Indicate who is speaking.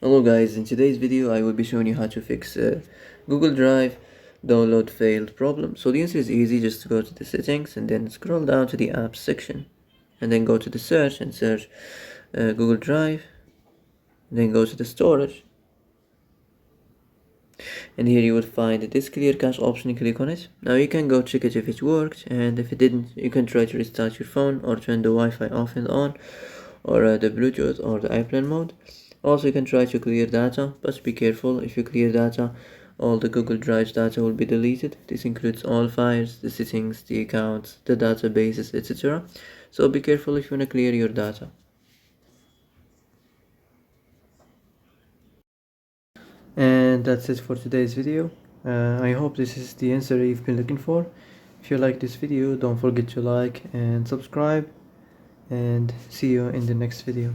Speaker 1: Hello guys, in today's video I will be showing you how to fix Google Drive download failed problem. So the answer is easy, just go to the settings and then scroll down to the apps section and then go to the search and search Google Drive, then go to the storage, and here you will find this clear cache option. Click on it. Now you can go check it if it worked, and if it didn't you can try to restart your phone or turn the Wi-Fi off and on, or the Bluetooth or the airplane mode. Also you can try to clear data, but be careful. If you clear data, all the Google Drive data will be deleted. This includes all files, the settings, the accounts, the databases, etc. So be careful if you want to clear your data. And that's it for today's video. I hope this is the answer you've been looking for. If you like this video, don't forget to like and subscribe, and see you in the next video.